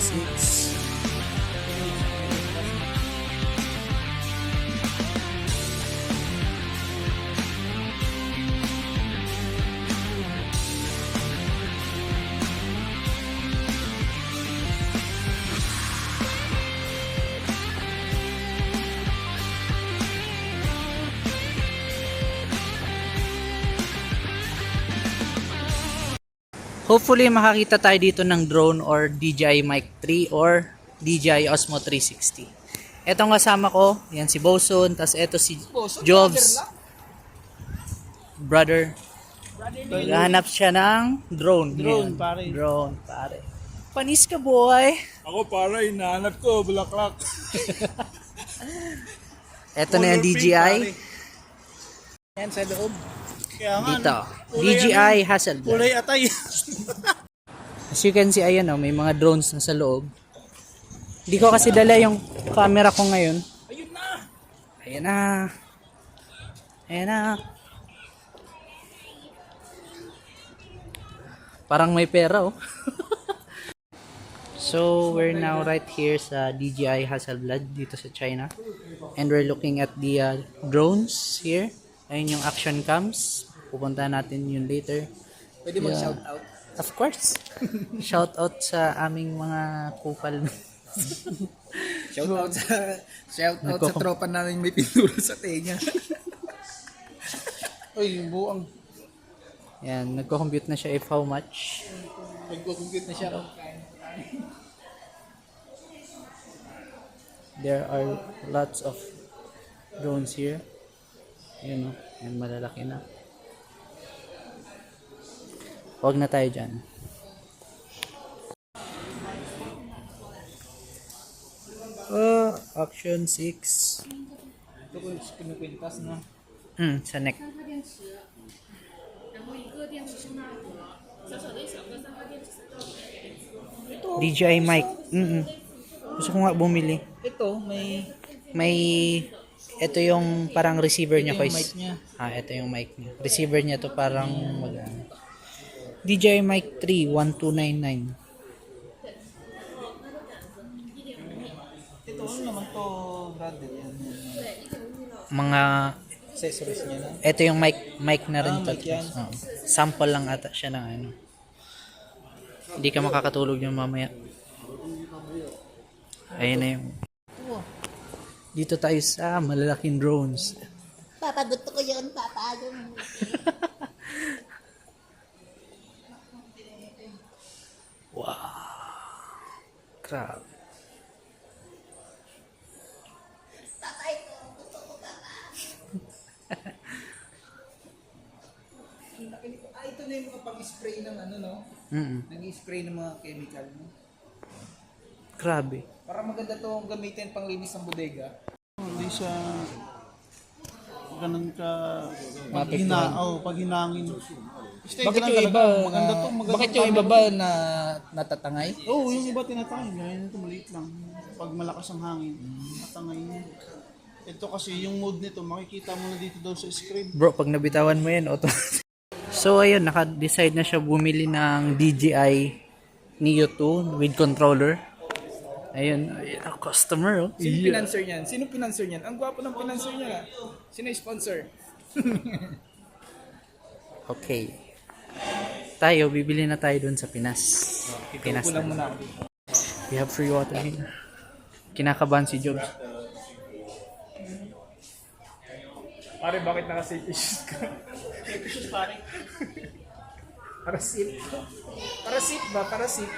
6. Hopefully makakita tayo dito ng drone or DJI Mic 3 or DJI Osmo 360. Etong kasama ko, yan si Boson, tas eto si Jobs. Brother. Naghahanap siya ng drone. Drone, Yan. pare. Drone, pare. Panis ka, boy. Ako pare, hinahanap ko, bulaklak. Eto na yung DJI. Yan sa loob. Kaya nga, Dito. kulay DJI Hasselblad. kulay atay. As you can see, ayan may mga drones na sa loob. Hindi ko kasi dala yung camera ko ngayon. Ayun na! Ayan na. Ayan na. Parang may pera oh. So, we're now right here sa DJI Hasselblad dito sa China. And we're looking at the drones here. Ayun yung action cams. Pupunta natin yun later. Pwede mag-shout out. Of course. Shout out sa aming mga kupal. Shout out sa tropa namin may pintura sa tenga. Uy, yung buang. Yan, nagko-compute na siya if how much. Nagko-compute na siya. There are lots of drones here. Yun o, yan malalaki na. Huwag na tayo dyan. Action 6. Ito ko pinukwintas na. Sa neck. DJI mic. Gusto ko nga bumili. Ito, May ito yung parang receiver niya, yung guys. mic niya. Ito yung mic niya. Receiver niya to parang DJI Mic 3 1299. Ito, ano naman to, brother? Yan. Mga Accessories niya na. ito yung mic na rin to. Mic yan. Oo. Sample lang ata siya ng ano. Hindi ka makakatulog yung mamaya. Ayun na yung dito tayo sa malalaking drones. Papa, gusto ko yun, Papa. Wow. Crap. Papa, ito. Gusto ko, Papa. Ito na yung mga pang-spray ng ano, no? Nag-spray ng mga chemical, no? Grabe. Para maganda to gamitin pang linis ng bodega. Hindi siya ganun ka pag hinangin. Bakit yung iba maganda to, maganda. bakit yung iba ba na natatangay? Oo, yung iba tinatangay. Gaya nito maliit lang. Pag malakas ang hangin, natangay niya. Ito kasi yung mode nito, makikita mo na dito daw sa screen. Bro, pag nabitawan mo yan, auto. So, ayun, naka-decide na siya bumili ng DJI Neo 2 with controller. Ayun, ang customer, oh. Sino pinanser niyan? Sino pinanser niyan? Ang gwapo ng pinanser niya. Sino yung sponsor? Okay. Tayo, bibili na tayo dun sa Pinas. Pinas Kulang na. muna ako dito. We have free water here. Kinakabahan si Jobs. Pare, bakit naka-safety shoes ka? Safety shoes, pare. Para seat. Para seat ba? Para seat.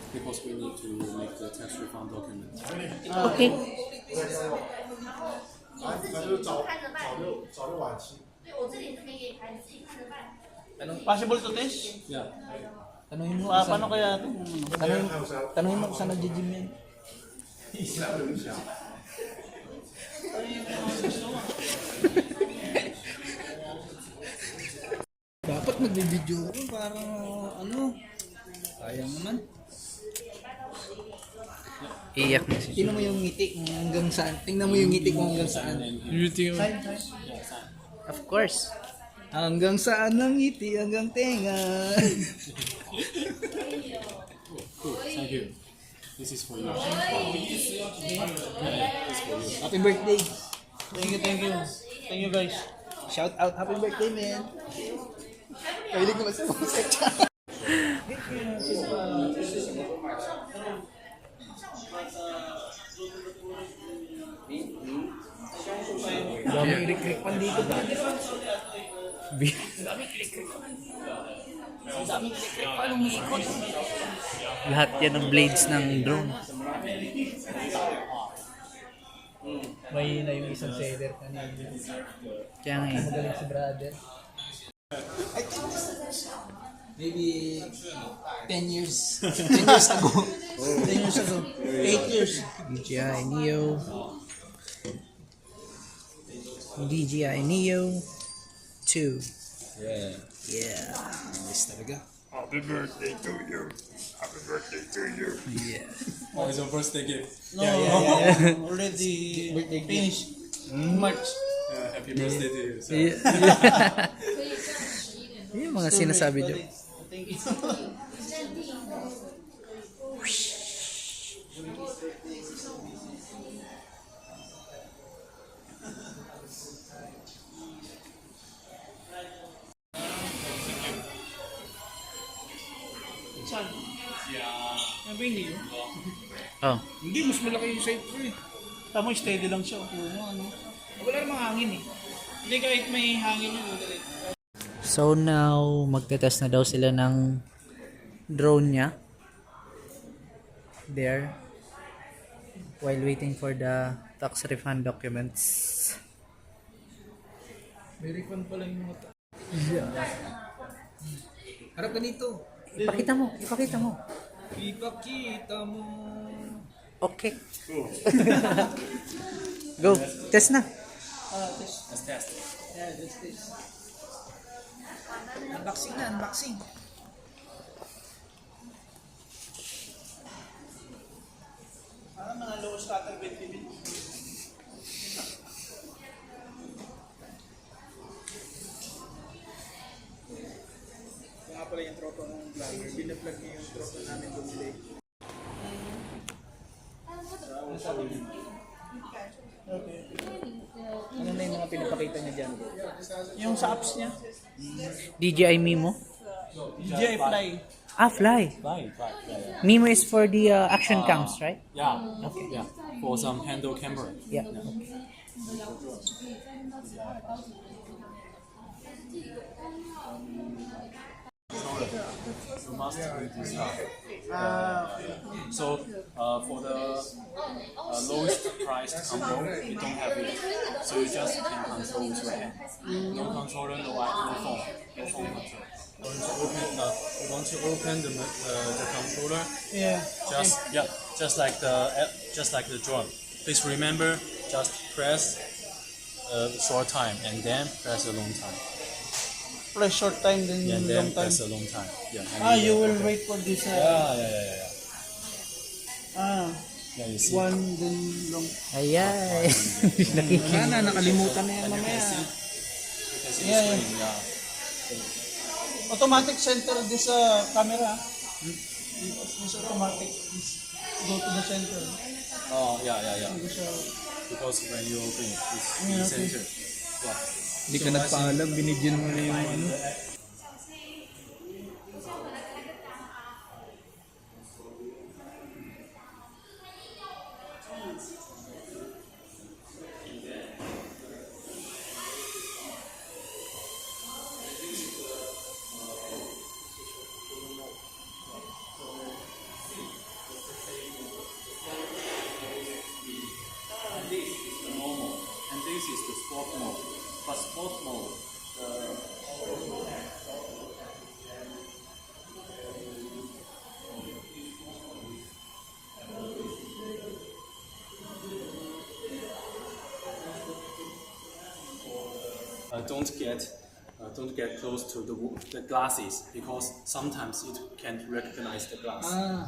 Because we need to make the tax refund document. Okay. Anong possible to test? Yeah. Tanungin mo, paano kaya ito? Tanungin mo kung saan nag-gym yan. Dapat magbibideo ko para ano, sayang naman. Iyak na si Tingnan mo yung ngiti kung hanggang saan. Tingnan mo yung ngiti kung hanggang saan. Of course. Hanggang saan ang ngiti, hanggang tenga. Cool. Thank you. This is for you. Happy birthday. Thank you, thank you. Thank you guys. Shout out, happy birthday, man. Kahilig naman sa mga sekta. Daming electric pan dito. Lahat yan ng blades ng drone. May na yung isang seller kanina. Kaya nga eh. Magaling si brother. Maybe 10 years. 10 years ago. 10 years ago. 8 years. DJI Neo. DJI Neo 2. Yeah. Yeah. Nice talaga. Happy birthday to you. Happy birthday to you. Yeah. Oh, it's your birthday gift. No, already finished. March. Happy birthday to you. So. Yung mga sinasabi dyan. Thank you. Saan? Ano ba hindi yun? Oh. Hindi, mas malaki yung site ko eh. Tama, steady lang siya. Ano? Wala namang hangin eh. Hindi kahit may hangin yun. So now, magte-test na daw sila ng drone niya. There. While waiting for the tax refund documents. May refund pala yung mga Harap ka dito. Ipakita mo, ipakita mo. Ipakita mo. Okay. Go, test na. Test. Let's test. Yeah, test. Unboxing na, unboxing. Parang mga low starter bit. Ito nga pala yung tropa ng vlogger. Binaplug niya yung tropa namin bumili. Ano sabi niya? Okay. Ano na yung mga pinapakita niya dyan? Yung sa apps niya? DJI Mimo. DJI Fly. Ah, Fly. Right. Yeah. Mimo is for the action cams, right? Yeah. Okay. Yeah. For some handle camera. Yeah. Okay. You must do this stuff. So for the lowest priced combo, you don't have it. So you just can control with your hand. No controller, no phone. No phone control. Want to open the controller? Yeah. Just like the drone. Please remember, just press a short time and then press a long time. Press short time, then And long then time. press a long time. Yeah. You will wait for this. Yeah. Yeah, you see. One, then long. Ayay. Wala na, nakalimutan na yan And you mamaya. can see. You can see Yeah, the screen. Yeah. Automatic center this camera. This automatic. Go to the center. Oh, yeah. This, Because when you open it, it's in Yeah, the okay. center. Yeah. Hindi ka nagpaalam, binigyan mo na yung ano. This is the normal, and this is the sport mode. But sport mode, don't get close to the glasses because sometimes it can't recognize the glass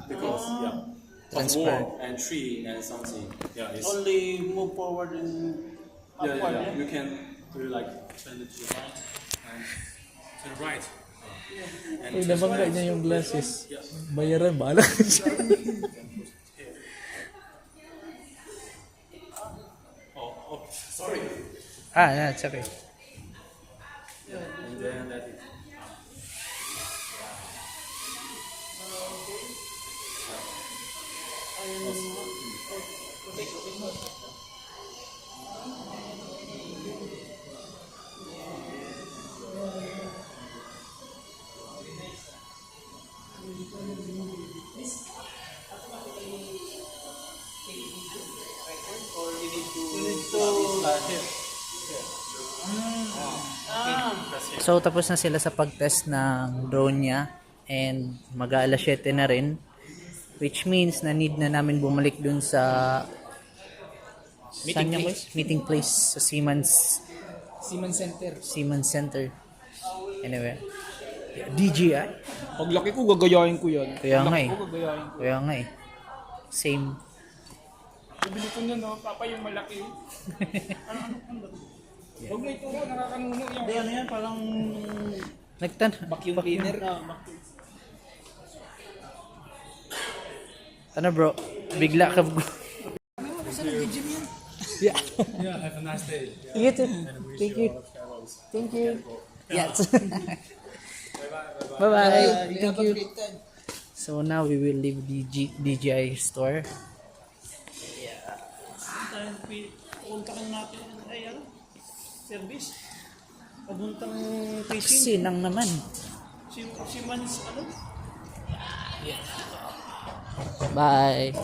because of Transparent. wall and tree and something. Yeah, it's Only move forward and upward. yeah. You can do like turn it to the right To the right. And Uy, to the nabangga left. niya yung glasses. Bayaran, bahala ka siya. Oh, sorry. Yeah, it's okay. And then let it. So, tapos na sila sa pag-test ng drone niya. And mag-aalas 7 na rin. Which means na need na namin bumalik dun sa meeting place sa Siemens Siemens Center. Anyway. DJI. Paglaki ko, gagayahin ko yan. Kaya nga Paglaki eh. ko, gagayahin ko. Kaya nga eh. Same. Bibili ko niya, no? Papa yung malaki. Huwag mo ituro, nakakanuno yung... Hindi, ano yan, parang... Nagtan. Vacuum cleaner. Ano bro? Bigla ka. Yeah, have a nice day. You too. Thank you. Thank you. Yes. Bye-bye. Thank you. So now we will leave the DJI store. Puntakan natin ay ano? Service. Pabuntang fishing. Sinang naman. Siemens ano? Bye.